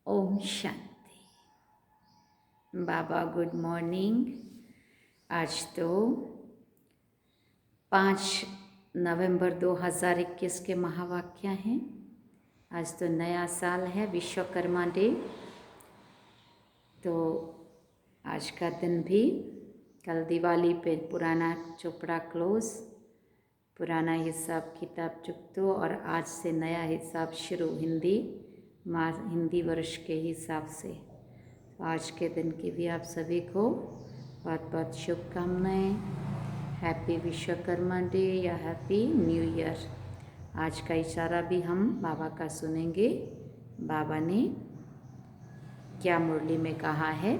ओम शांति। बाबा good morning. आज तो 5 नवंबर 2021 के महावाक्य हैं। आज तो नया साल है, विश्वकर्मा डे। तो आज का दिन भी, कल दिवाली पे पुराना चोपड़ा क्लोज, पुराना हिसाब किताब चुकतो, और आज से नया हिसाब शुरू हिंदी वर्ष के हिसाब से। तो आज के दिन की भी आप सभी को बहुत बहुत शुभकामनाएं। हैप्पी विश्वकर्मा डे या हैप्पी न्यू ईयर। आज का इशारा भी हम बाबा का सुनेंगे। बाबा ने क्या मुरली में कहा है।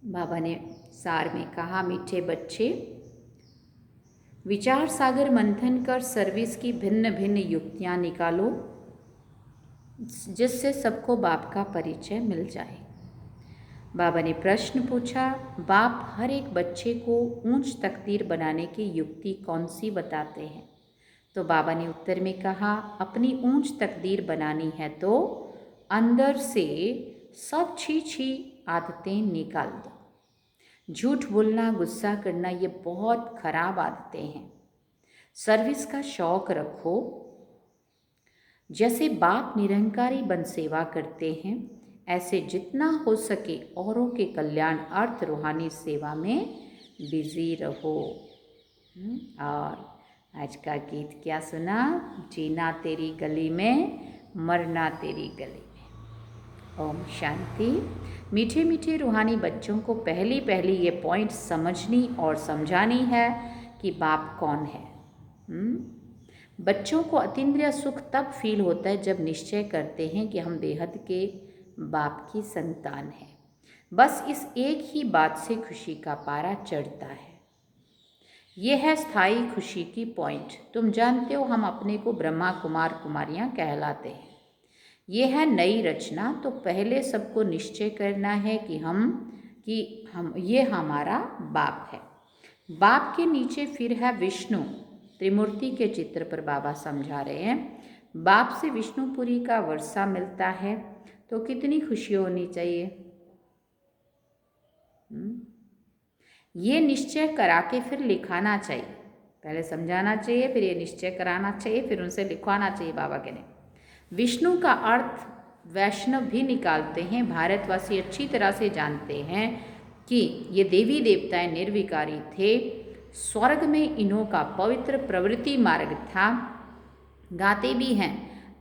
बाबा ने सार में कहा, मीठे बच्चे, विचार सागर मंथन कर सर्विस की भिन्न भिन्न युक्तियाँ निकालो, जिससे सबको बाप का परिचय मिल जाए। बाबा ने प्रश्न पूछा, बाप हर एक बच्चे को ऊंच तकदीर बनाने की युक्ति कौन सी बताते हैं? तो बाबा ने उत्तर में कहा, अपनी ऊंच तकदीर बनानी है तो अंदर से सब छी आदतें निकाल दो। झूठ बोलना, गुस्सा करना, ये बहुत खराब आदतें हैं। सर्विस का शौक रखो। जैसे बाप निरंकारी बन सेवा करते हैं, ऐसे जितना हो सके औरों के कल्याण अर्थ रूहानी सेवा में बिजी रहो। और आज का गीत क्या सुना? जीना तेरी गली में, मरना तेरी गली में। ओम शांति। मीठे मीठे रूहानी बच्चों को पहली ये पॉइंट समझनी और समझानी है कि बाप कौन है। बच्चों को अतीन्द्रिय सुख तब फील होता है जब निश्चय करते हैं कि हम बेहद के बाप की संतान हैं। बस इस एक ही बात से खुशी का पारा चढ़ता है। यह है स्थायी खुशी की पॉइंट। तुम जानते हो, हम अपने को ब्रह्मा कुमार कुमारियाँ कहलाते हैं। ये है नई रचना। तो पहले सबको निश्चय करना है कि हम ये हमारा बाप है। बाप के नीचे फिर है विष्णु, त्रिमूर्ति के चित्र पर बाबा समझा रहे हैं। बाप से विष्णुपुरी का वर्षा मिलता है तो कितनी खुशी होनी चाहिए। ये निश्चय करा के फिर लिखाना चाहिए, पहले समझाना चाहिए, फिर ये निश्चय कराना चाहिए, फिर उनसे लिखवाना चाहिए। बाबा कहने विष्णु का अर्थ वैष्णव भी निकालते हैं। भारतवासी अच्छी तरह से जानते हैं कि ये देवी देवताएं निर्विकारी थे। स्वर्ग में इन्हों का पवित्र प्रवृत्ति मार्ग था। गाते भी हैं,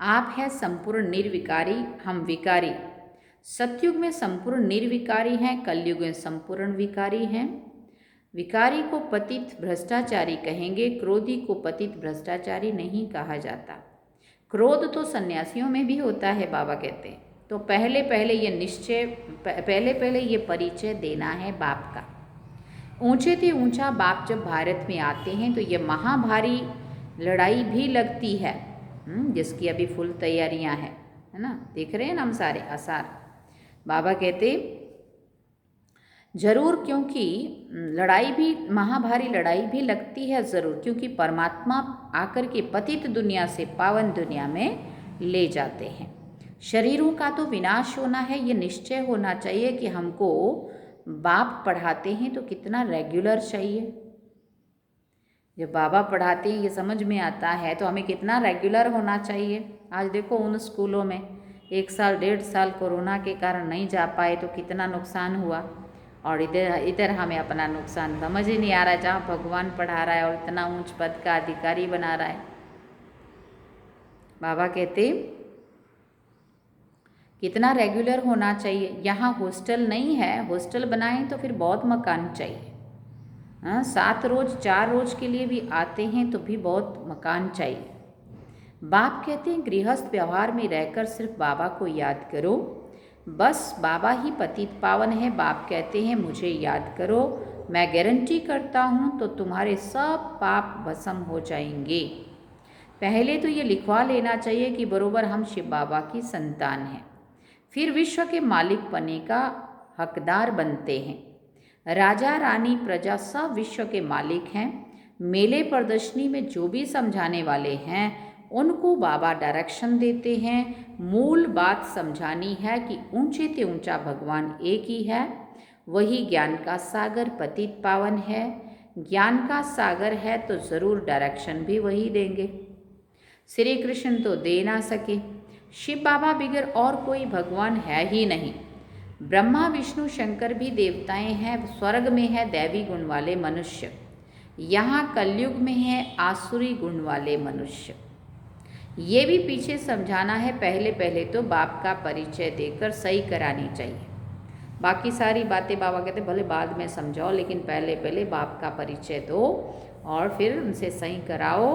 आप है संपूर्ण निर्विकारी, हम विकारी। सतयुग में संपूर्ण निर्विकारी हैं, कलयुग में संपूर्ण विकारी हैं। विकारी को पतित भ्रष्टाचारी कहेंगे, क्रोधी को पतित भ्रष्टाचारी नहीं कहा जाता। क्रोध तो सन्यासियों में भी होता है, बाबा कहते हैं। तो पहले पहले ये निश्चय, पहले ये परिचय देना है बाप का। ऊंचे से ऊंचा बाप जब भारत में आते हैं तो ये महाभारी लड़ाई भी लगती है, जिसकी अभी फुल तैयारियां हैं, है ना। देख रहे हैं ना हम सारे आसार। बाबा कहते जरूर, क्योंकि लड़ाई भी, महाभारी लड़ाई भी लगती है ज़रूर, क्योंकि परमात्मा आकर के पतित दुनिया से पावन दुनिया में ले जाते हैं। शरीरों का तो विनाश होना है, ये निश्चय होना चाहिए कि हमको बाप पढ़ाते हैं तो कितना रेगुलर चाहिए। जब बाबा पढ़ाते हैं ये समझ में आता है तो हमें कितना रेगुलर होना चाहिए। आज देखो उन स्कूलों में 1 साल 1.5 साल कोरोना के कारण नहीं जा पाए तो कितना नुकसान हुआ, और इधर हमें अपना नुकसान समझ ही नहीं आ रहा है, जहाँ भगवान पढ़ा रहा है और इतना ऊंच पद का अधिकारी बना रहा है। बाबा कहते कितना रेगुलर होना चाहिए। यहाँ हॉस्टल नहीं है, हॉस्टल बनाएं तो फिर बहुत मकान चाहिए। 7 रोज 4 रोज के लिए भी आते हैं तो भी बहुत मकान चाहिए। बाप कहते हैं गृहस्थ व्यवहार में रहकर सिर्फ बाबा को याद करो, बस बाबा ही पतित पावन है। बाप कहते हैं मुझे याद करो, मैं गारंटी करता हूँ तो तुम्हारे सब पाप भस्म हो जाएंगे। पहले तो ये लिखवा लेना चाहिए कि बरोबर हम शिव बाबा की संतान हैं, फिर विश्व के मालिक बनने का हकदार बनते हैं। राजा रानी प्रजा सब विश्व के मालिक हैं। मेले प्रदर्शनी में जो भी समझाने वाले हैं उनको बाबा डायरेक्शन देते हैं। मूल बात समझानी है कि ऊंचे से ऊंचा भगवान एक ही है, वही ज्ञान का सागर पतित पावन है। ज्ञान का सागर है तो ज़रूर डायरेक्शन भी वही देंगे। श्री कृष्ण तो दे ना सके, शिव बाबा बिगर और कोई भगवान है ही नहीं। ब्रह्मा विष्णु शंकर भी देवताएं हैं। स्वर्ग में है दैवी गुण वाले मनुष्य, यहाँ कलयुग में है आसुरी गुण वाले मनुष्य। ये भी पीछे समझाना है। पहले पहले तो बाप का परिचय देकर सही करानी चाहिए। बाकी सारी बातें बाबा कहते भले बाद में समझाओ, लेकिन पहले पहले बाप का परिचय दो और फिर उनसे सही कराओ।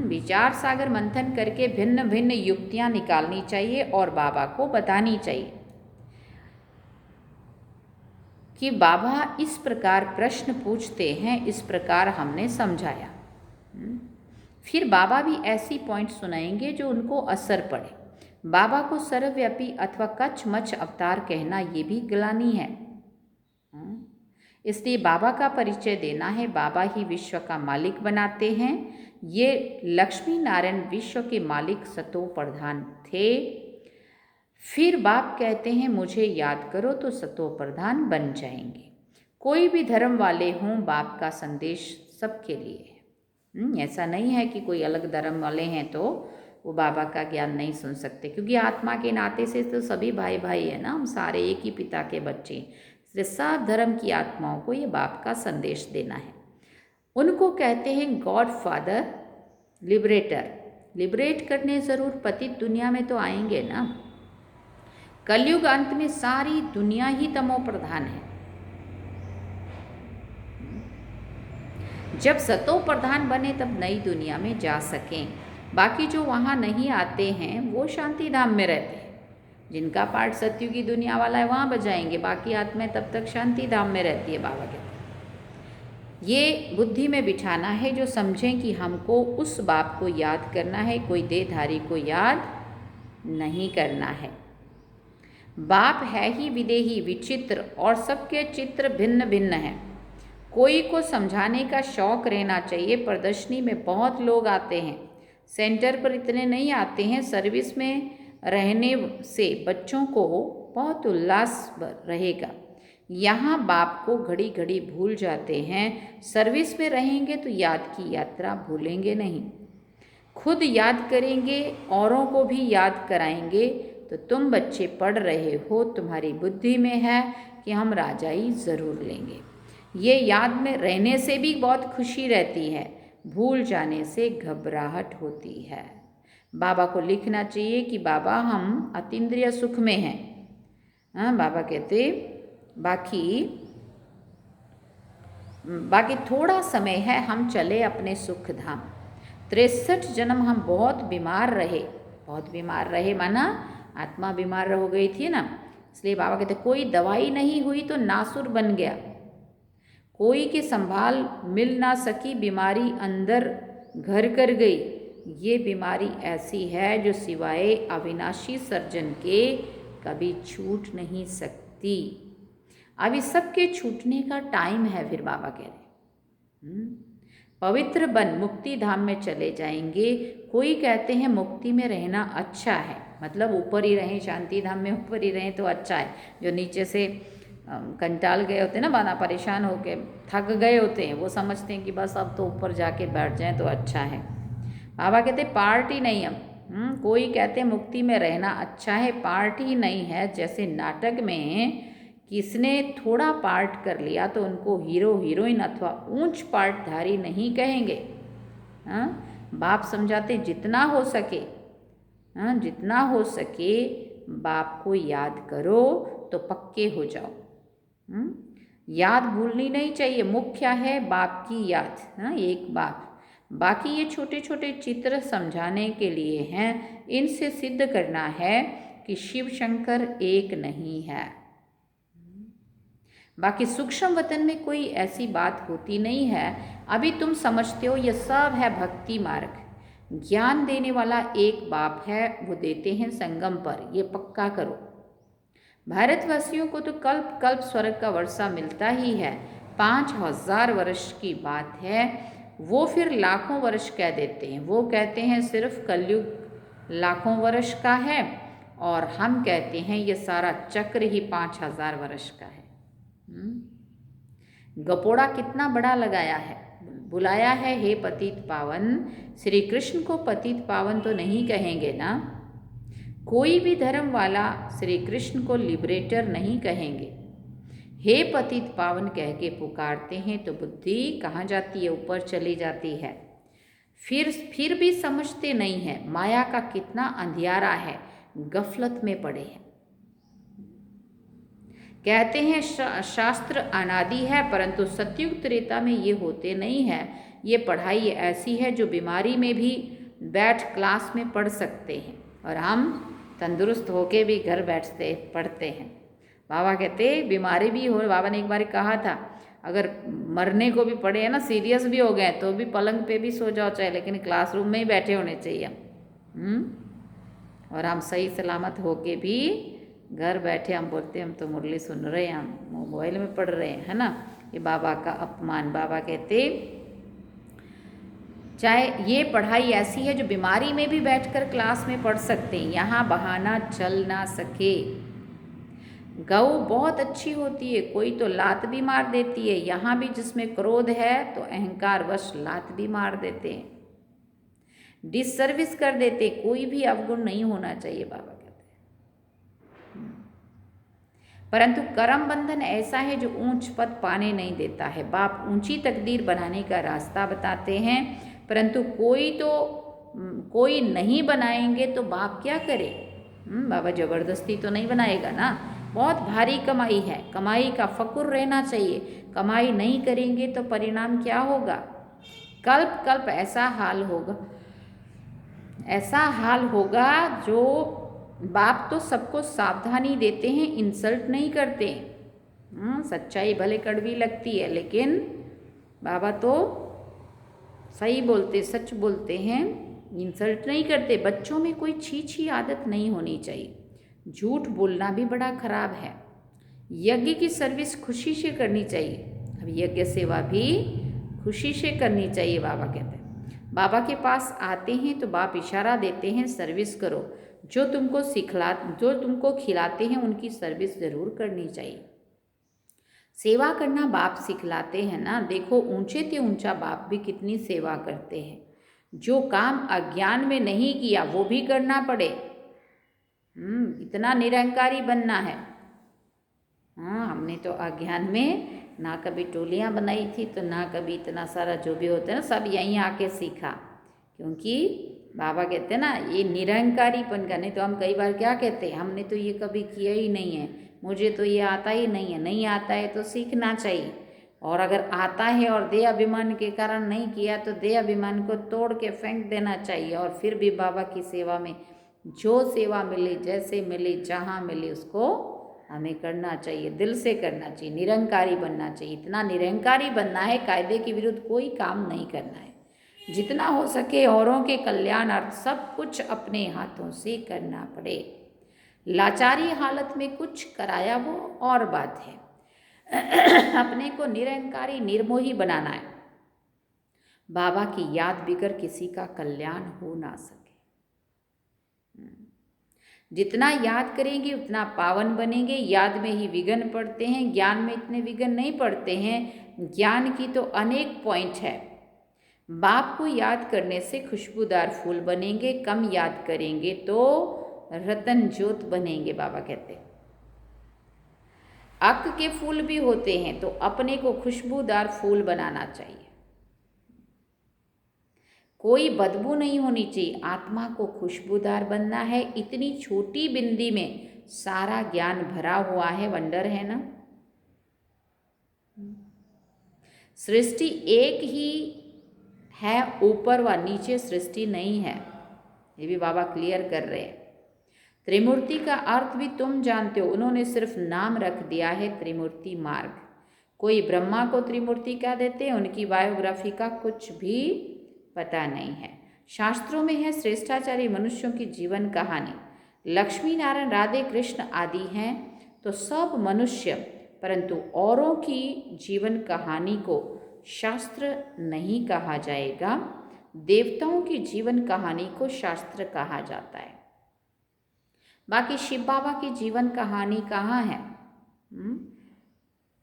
विचार सागर मंथन करके भिन्न भिन्न युक्तियां निकालनी चाहिए और बाबा को बतानी चाहिए कि बाबा इस प्रकार प्रश्न पूछते हैं, इस प्रकार हमने समझाया। फिर बाबा भी ऐसी पॉइंट सुनाएंगे जो उनको असर पड़े। बाबा को सर्वव्यापी अथवा कच्छ मच्छ अवतार कहना ये भी ग्लानि है, इसलिए बाबा का परिचय देना है। बाबा ही विश्व का मालिक बनाते हैं। ये लक्ष्मी नारायण विश्व के मालिक सतो प्रधान थे। फिर बाप कहते हैं मुझे याद करो तो सतो प्रधान बन जाएंगे। कोई भी धर्म वाले हों, बाप का संदेश सबके लिए है। ऐसा नहीं है कि कोई अलग धर्म वाले हैं तो वो बाबा का ज्ञान नहीं सुन सकते, क्योंकि आत्मा के नाते से तो सभी भाई भाई है ना, हम सारे एक ही पिता के बच्चे। इसलिए सब धर्म की आत्माओं को ये बाप का संदेश देना है। उनको कहते हैं गॉड फादर लिबरेटर। लिबरेट करने ज़रूर पतित दुनिया में तो आएंगे ना। कलयुग अंत में सारी दुनिया ही तमो प्रधान है। जब सतो प्रधान बने तब नई दुनिया में जा सकें। बाकी जो वहाँ नहीं आते हैं वो शांति धाम में रहते हैं। जिनका पाठ सत्यु की दुनिया वाला है वहाँ बजाएंगे, बाकी आत्माएं तब तक शांति धाम में रहती है। बाबा कहते हैं ये बुद्धि में बिठाना है, जो समझें कि हमको उस बाप को याद करना है, कोई देहधारी को याद नहीं करना है। बाप है ही विदेही विचित्र और सबके चित्र भिन्न भिन्न हैं। कोई को समझाने का शौक रहना चाहिए। प्रदर्शनी में बहुत लोग आते हैं, सेंटर पर इतने नहीं आते हैं। सर्विस में रहने से बच्चों को बहुत उल्लास रहेगा। यहाँ बाप को घड़ी घड़ी भूल जाते हैं, सर्विस में रहेंगे तो याद की यात्रा भूलेंगे नहीं। खुद याद करेंगे, औरों को भी याद कराएंगे। तो तुम बच्चे पढ़ रहे हो, तुम्हारी बुद्धि में है कि हम राजाई ज़रूर लेंगे। ये याद में रहने से भी बहुत खुशी रहती है, भूल जाने से घबराहट होती है। बाबा को लिखना चाहिए कि बाबा हम अतीन्द्रिय सुख में हैं। हाँ, बाबा कहते बाकी थोड़ा समय है, हम चले अपने सुख धाम। 63 जन्म हम बहुत बीमार रहे माना आत्मा बीमार हो गई थी ना, इसलिए बाबा कहते कोई दवाई नहीं हुई तो नासुर बन गया। कोई के संभाल मिल ना सकी, बीमारी अंदर घर कर गई। ये बीमारी ऐसी है जो सिवाय अविनाशी सर्जन के कभी छूट नहीं सकती। अभी सबके छूटने का टाइम है। फिर बाबा कह रहे पवित्र बन मुक्ति धाम में चले जाएंगे। कोई कहते हैं मुक्ति में रहना अच्छा है, मतलब ऊपर ही रहें, शांति धाम में ऊपर ही रहें तो अच्छा है। जो नीचे से कंटाल गए होते हैं ना, बाना परेशान होके थक गए होते हैं, वो समझते हैं कि बस अब तो ऊपर जाके बैठ जाएं तो अच्छा है। बाबा कहते पार्टी नहीं हम। कोई कहते मुक्ति में रहना अच्छा है, पार्टी नहीं है। जैसे नाटक में किसने थोड़ा पार्ट कर लिया तो उनको हीरो हीरोइन अथवा ऊंच पार्टधारी नहीं कहेंगे। बाप समझाते जितना हो सके बाप को याद करो तो पक्के हो जाओ। याद भूलनी नहीं चाहिए, मुख्य है बाप की याद। एक बाप, बाकी ये छोटे छोटे चित्र समझाने के लिए हैं। इनसे सिद्ध करना है कि शिव शंकर एक नहीं है। बाकी सूक्ष्म वतन में कोई ऐसी बात होती नहीं है। अभी तुम समझते हो ये सब है भक्ति मार्ग। ज्ञान देने वाला एक बाप है, वो देते हैं संगम पर, ये पक्का करो। भारतवासियों को तो कल्प कल्प स्वर्ग का वर्षा मिलता ही है। 5000 वर्ष की बात है, वो फिर लाखों वर्ष कह देते हैं। वो कहते हैं सिर्फ कलयुग लाखों वर्ष का है, और हम कहते हैं ये सारा चक्र ही 5000 वर्ष का है। गपोड़ा कितना बड़ा लगाया है, बुलाया है हे पतित पावन। श्री कृष्ण को पतित पावन तो नहीं कहेंगे ना। कोई भी धर्म वाला श्री कृष्ण को लिबरेटर नहीं कहेंगे। हे पतित पावन कह के पुकारते हैं तो बुद्धि कहाँ जाती है, ऊपर चली जाती है। फिर भी समझते नहीं है माया का कितना अंधियारा है, गफलत में पड़े हैं। कहते हैं शास्त्र अनादि है, परंतु सतयुग त्रेता में ये होते नहीं है। ये पढ़ाई ऐसी है जो बीमारी में भी बैठ क्लास में पढ़ सकते हैं, और हम तंदुरुस्त होके भी घर बैठते पढ़ते हैं। बाबा कहते बीमारी भी हो, बाबा ने एक बार कहा था अगर मरने को भी पड़े है ना, सीरियस भी हो गए तो भी पलंग पे भी सो जाओ चाहे, लेकिन क्लासरूम में ही बैठे होने चाहिए। और हम सही सलामत होके भी घर बैठे हम बोलते हम तो मुरली सुन रहे हैं, हम मोबाइल में पढ़ रहे हैं, है ना। ये बाबा का अपमान। बाबा कहते चाहे ये पढ़ाई ऐसी है जो बीमारी में भी बैठकर क्लास में पढ़ सकते हैं, यहाँ बहाना चल ना सके। गौ बहुत अच्छी होती है, कोई तो लात भी मार देती है। यहाँ भी जिसमें क्रोध है तो अहंकार वश लात भी मार देते हैं, डिससर्विस कर देते। कोई भी अवगुण नहीं होना चाहिए बाबा कहते हैं। परंतु करम बंधन ऐसा है जो ऊंच पद पाने नहीं देता है। बाप ऊंची तकदीर बनाने का रास्ता बताते हैं, परंतु कोई नहीं बनाएंगे तो बाप क्या करे। बाबा जबरदस्ती तो नहीं बनाएगा ना। बहुत भारी कमाई है, कमाई का फकुर रहना चाहिए। कमाई नहीं करेंगे तो परिणाम क्या होगा। कल्प कल्प ऐसा हाल होगा जो बाप तो सबको सावधानी देते हैं, इंसल्ट नहीं करते। सच्चाई भले कड़वी लगती है, लेकिन बाबा तो सही बोलते, सच बोलते हैं, इंसल्ट नहीं करते। बच्चों में कोई छी आदत नहीं होनी चाहिए। झूठ बोलना भी बड़ा खराब है। यज्ञ की सर्विस खुशी से करनी चाहिए। अब यज्ञ सेवा भी खुशी से करनी चाहिए, बाबा कहते हैं। बाबा के पास आते हैं तो बाप इशारा देते हैं सर्विस करो, जो तुमको खिलाते हैं उनकी सर्विस ज़रूर करनी चाहिए। सेवा करना बाप सिखलाते हैं ना। देखो ऊंचे ते ऊंचा बाप भी कितनी सेवा करते हैं। जो काम अज्ञान में नहीं किया वो भी करना पड़े। इतना निरंकारी बनना है। हाँ, हमने तो अज्ञान में ना कभी टोलियाँ बनाई थी, तो ना कभी इतना सारा जो भी होता है ना, सब यहीं आके सीखा। क्योंकि बाबा कहते हैं ना, ये निरंकारीपन का। नहीं तो हम कई बार क्या कहते हैं, हमने तो ये कभी किया ही नहीं है, मुझे तो ये आता ही नहीं है। नहीं आता है तो सीखना चाहिए, और अगर आता है और देह अभिमान के कारण नहीं किया तो देह अभिमान को तोड़ के फेंक देना चाहिए। और फिर भी बाबा की सेवा में जो सेवा मिली, जैसे मिली, जहाँ मिली, उसको हमें करना चाहिए, दिल से करना चाहिए, निरंकारी बनना चाहिए। इतना निरंकारी बनना है, कायदे के विरुद्ध कोई काम नहीं करना है। जितना हो सके औरों के कल्याणार्थ सब कुछ अपने हाथों से करना पड़े। लाचारी हालत में कुछ कराया वो और बात है। अपने को निरंकारी निर्मोही बनाना है। बाबा की याद बिगर किसी का कल्याण हो ना सके। जितना याद करेंगे उतना पावन बनेंगे। याद में ही विघ्न पड़ते हैं, ज्ञान में इतने विघ्न नहीं पड़ते हैं। ज्ञान की तो अनेक पॉइंट है। बाप को याद करने से खुशबूदार फूल बनेंगे, कम याद करेंगे तो रतन ज्योत बनेंगे। बाबा कहते अक के फूल भी होते हैं, तो अपने को खुशबूदार फूल बनाना चाहिए। कोई बदबू नहीं होनी चाहिए, आत्मा को खुशबूदार बनना है। इतनी छोटी बिंदी में सारा ज्ञान भरा हुआ है, वंडर है ना। सृष्टि एक ही है, ऊपर व नीचे सृष्टि नहीं है, ये भी बाबा क्लियर कर रहे हैं। त्रिमूर्ति का अर्थ भी तुम जानते हो, उन्होंने सिर्फ नाम रख दिया है त्रिमूर्ति मार्ग। कोई ब्रह्मा को त्रिमूर्ति कह देते हैं, उनकी बायोग्राफी का कुछ भी पता नहीं है। शास्त्रों में है श्रेष्ठाचारी मनुष्यों की जीवन कहानी। लक्ष्मी नारायण, राधे कृष्ण आदि हैं तो सब मनुष्य, परंतु औरों की जीवन कहानी को शास्त्र नहीं कहा जाएगा। देवताओं की जीवन कहानी को शास्त्र कहा जाता है। बाकी शिव बाबा की जीवन कहानी कहाँ है?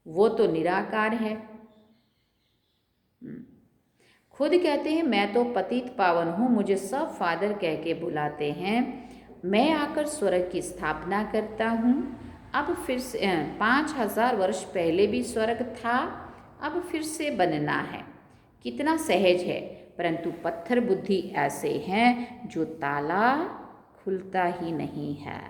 वो तो निराकार है। खुद कहते हैं मैं तो पतित पावन हूँ, मुझे सब फादर कह के बुलाते हैं। मैं आकर स्वर्ग की स्थापना करता हूँ। अब फिर से 5000 वर्ष पहले भी स्वर्ग था, अब फिर से बनना है। कितना सहज है, परंतु पत्थर बुद्धि ऐसे हैं जो ताला खुलता ही नहीं है।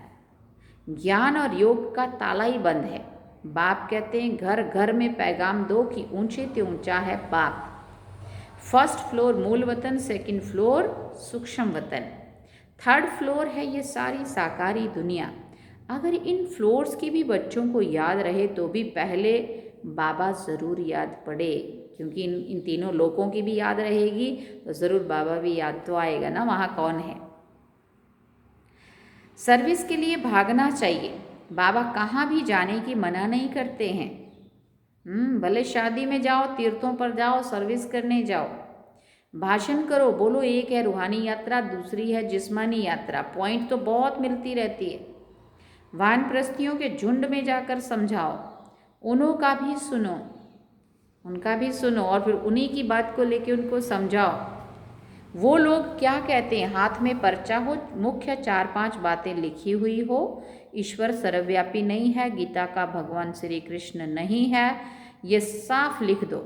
ज्ञान और योग का ताला ही बंद है। बाप कहते हैं घर घर में पैगाम दो कि ऊंचे ते ऊंचा है बाप। फर्स्ट फ्लोर मूल वतन, सेकंड फ्लोर सूक्ष्म वतन, थर्ड फ्लोर है ये सारी साकारी दुनिया। अगर इन फ्लोर्स की भी बच्चों को याद रहे तो भी पहले बाबा ज़रूर याद पड़े, क्योंकि इन तीनों लोगों की भी याद रहेगी तो ज़रूर बाबा भी याद तो आएगा ना, वहाँ कौन है। सर्विस के लिए भागना चाहिए। बाबा कहाँ भी जाने की मना नहीं करते हैं। भले शादी में जाओ, तीर्थों पर जाओ, सर्विस करने जाओ, भाषण करो, बोलो एक है रूहानी यात्रा, दूसरी है जिस्मानी यात्रा। पॉइंट तो बहुत मिलती रहती है। वानप्रस्थियों के झुंड में जाकर समझाओ, उनका भी सुनो, उनका भी सुनो और फिर उन्हीं की बात को लेके उनको समझाओ। वो लोग क्या कहते हैं, हाथ में पर्चा हो, मुख्य 4-5 बातें लिखी हुई हो, ईश्वर सर्वव्यापी नहीं है, गीता का भगवान श्री कृष्ण नहीं है, ये साफ लिख दो।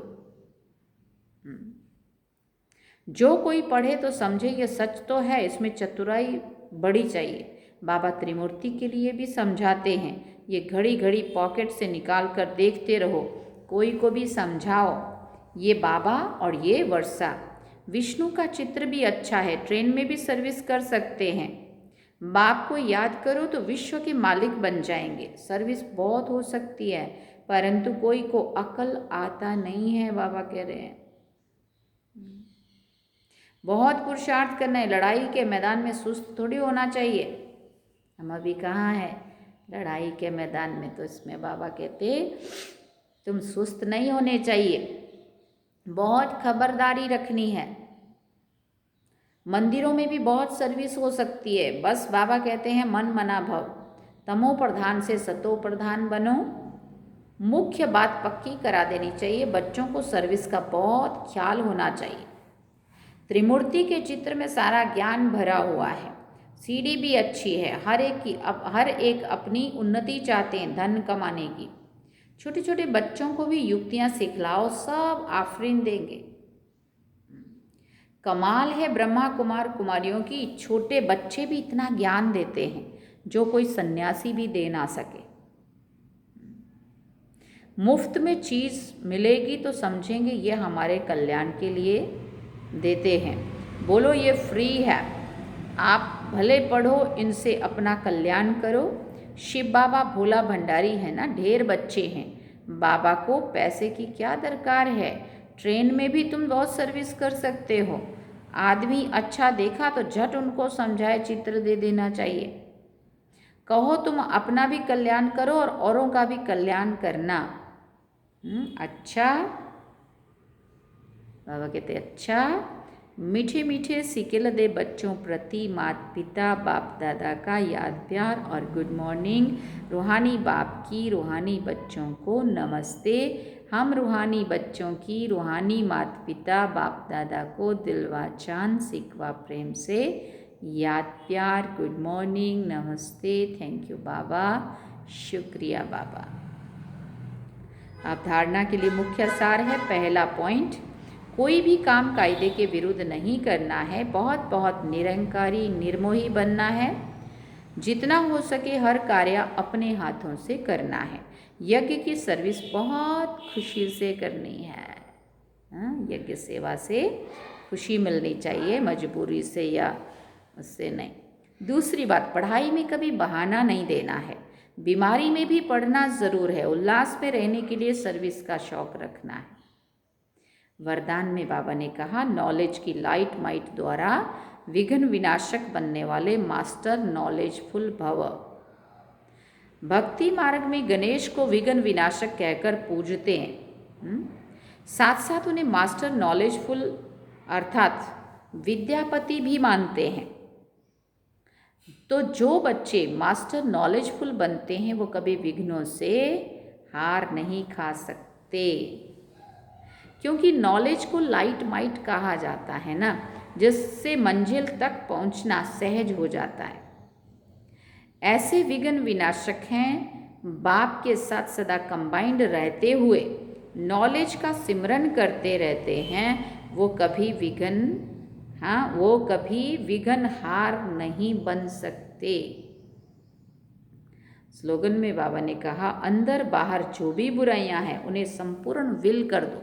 जो कोई पढ़े तो समझे ये सच तो है, इसमें चतुराई बड़ी चाहिए। बाबा त्रिमूर्ति के लिए भी समझाते हैं, ये घड़ी घड़ी पॉकेट से निकाल कर देखते रहो, कोई को भी समझाओ। ये बाबा और ये वर्षा। विष्णु का चित्र भी अच्छा है, ट्रेन में भी सर्विस कर सकते हैं। बाप को याद करो तो विश्व के मालिक बन जाएंगे। सर्विस बहुत हो सकती है, परंतु कोई को अकल आता नहीं है, बाबा कह रहे हैं। बहुत पुरुषार्थ करना है, लड़ाई के मैदान में सुस्त थोड़ी होना चाहिए। हम अभी कहाँ हैं लड़ाई के मैदान में, तो इसमें बाबा कहते तुम सुस्त नहीं होने चाहिए, बहुत खबरदारी रखनी है। मंदिरों में भी बहुत सर्विस हो सकती है, बस बाबा कहते हैं मन मना भव, तमो प्रधान से सतो प्रधान बनो। मुख्य बात पक्की करा देनी चाहिए, बच्चों को सर्विस का बहुत ख्याल होना चाहिए। त्रिमूर्ति के चित्र में सारा ज्ञान भरा हुआ है, सीढ़ी भी अच्छी है, हर एक अपनी उन्नति चाहते हैं, धन कमाने की। छोटे छोटे बच्चों को भी युक्तियां सिखलाओ, सब आफरीन देंगे। कमाल है ब्रह्मा कुमार कुमारियों की, छोटे बच्चे भी इतना ज्ञान देते हैं जो कोई सन्यासी भी दे ना सके। मुफ्त में चीज़ मिलेगी तो समझेंगे ये हमारे कल्याण के लिए देते हैं। बोलो ये फ्री है, आप भले पढ़ो, इनसे अपना कल्याण करो। शिव बाबा भोला भंडारी है ना, ढेर बच्चे हैं, बाबा को पैसे की क्या दरकार है। ट्रेन में भी तुम बहुत सर्विस कर सकते हो। आदमी अच्छा देखा तो झट उनको समझाए चित्र दे देना चाहिए। कहो तुम अपना भी कल्याण करो और औरों का भी कल्याण करना। अच्छा, बाबा कहते अच्छा। मीठे मीठे सिकेल दे बच्चों प्रति माता पिता बाप दादा का याद प्यार और गुड मॉर्निंग। रूहानी बाप की रूहानी बच्चों को नमस्ते। हम रूहानी बच्चों की रूहानी माता पिता बाप दादा को दिलवा चांद सिकवा प्रेम से याद प्यार, गुड मॉर्निंग, नमस्ते, थैंक यू बाबा, शुक्रिया बाबा। अब धारणा के लिए मुख्य सार है। पहला पॉइंट, कोई भी काम कायदे के विरुद्ध नहीं करना है, बहुत बहुत निरंकारी निर्मोही बनना है। जितना हो सके हर कार्य अपने हाथों से करना है। यज्ञ की सर्विस बहुत खुशी से करनी है। यज्ञ सेवा से खुशी मिलनी चाहिए, मजबूरी से या उससे नहीं। दूसरी बात, पढ़ाई में कभी बहाना नहीं देना है। बीमारी में भी पढ़ना ज़रूर है। उल्लास में रहने के लिए सर्विस का शौक रखना है। वरदान में बाबा ने कहा, नॉलेज की लाइट माइट द्वारा विघ्न विनाशक बनने वाले मास्टर नॉलेजफुल भव। भक्ति मार्ग में गणेश को विघ्न विनाशक कहकर पूजते हैं, साथ साथ उन्हें मास्टर नॉलेजफुल अर्थात विद्यापति भी मानते हैं। तो जो बच्चे मास्टर नॉलेजफुल बनते हैं वो कभी विघ्नों से हार नहीं खा सकते, क्योंकि नॉलेज को लाइट माइट कहा जाता है ना, जिससे मंजिल तक पहुंचना सहज हो जाता है। ऐसे विघ्न विनाशक हैं, बाप के साथ सदा कंबाइंड रहते हुए नॉलेज का सिमरन करते रहते हैं। वो कभी विघ्न हार नहीं बन सकते। स्लोगन में बाबा ने कहा, अंदर बाहर जो भी बुराइयां हैं उन्हें संपूर्ण विल कर दो।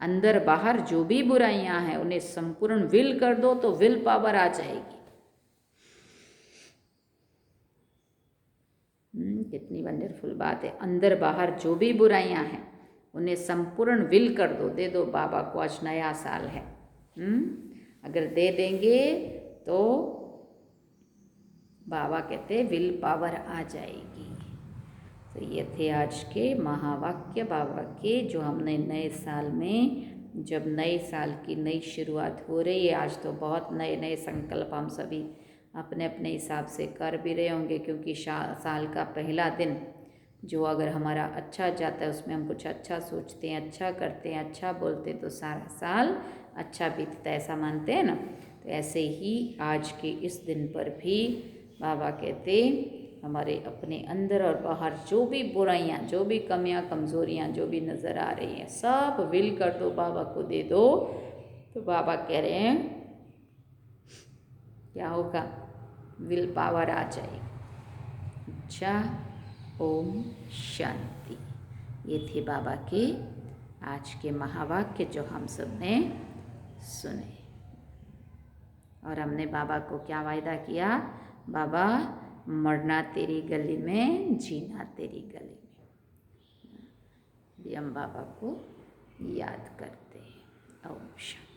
अंदर बाहर जो भी बुराइयां हैं उन्हें संपूर्ण विल कर दो तो विल पावर आ जाएगी। कितनी वंडरफुल बात है। अंदर बाहर जो भी बुराइयां हैं उन्हें संपूर्ण विल कर दो। दे दो बाबा को, आज नया साल है। अगर दे देंगे तो बाबा कहते विल पावर आ जाएगी। तो ये थे आज के महावाक्य बाबा के, जो हमने नए साल में, जब नए साल की नई शुरुआत हो रही है, आज तो बहुत नए नए संकल्प हम सभी अपने अपने हिसाब से कर भी रहे होंगे, क्योंकि साल का पहला दिन जो अगर हमारा अच्छा जाता है उसमें हम कुछ अच्छा सोचते हैं, अच्छा करते हैं, अच्छा बोलते हैं तो सारा साल अच्छा बीतता है, ऐसा मानते हैं ना। तो ऐसे ही आज के इस दिन पर भी बाबा कहते हमारे अपने अंदर और बाहर जो भी बुराइयाँ, जो भी कमियाँ कमज़ोरियाँ जो भी नज़र आ रही हैं, सब विल कर दो, बाबा को दे दो। तो बाबा कह रहे हैं क्या होगा, विल पावर आ जाएगी। अच्छा, ओम शांति। ये थे बाबा के आज के महावाक्य जो हम सब ने सुने। और हमने बाबा को क्या वायदा किया, बाबा मरना तेरी गली में, जीना तेरी गली में। भी हम बाबा को याद करते हैं। ओम शांति।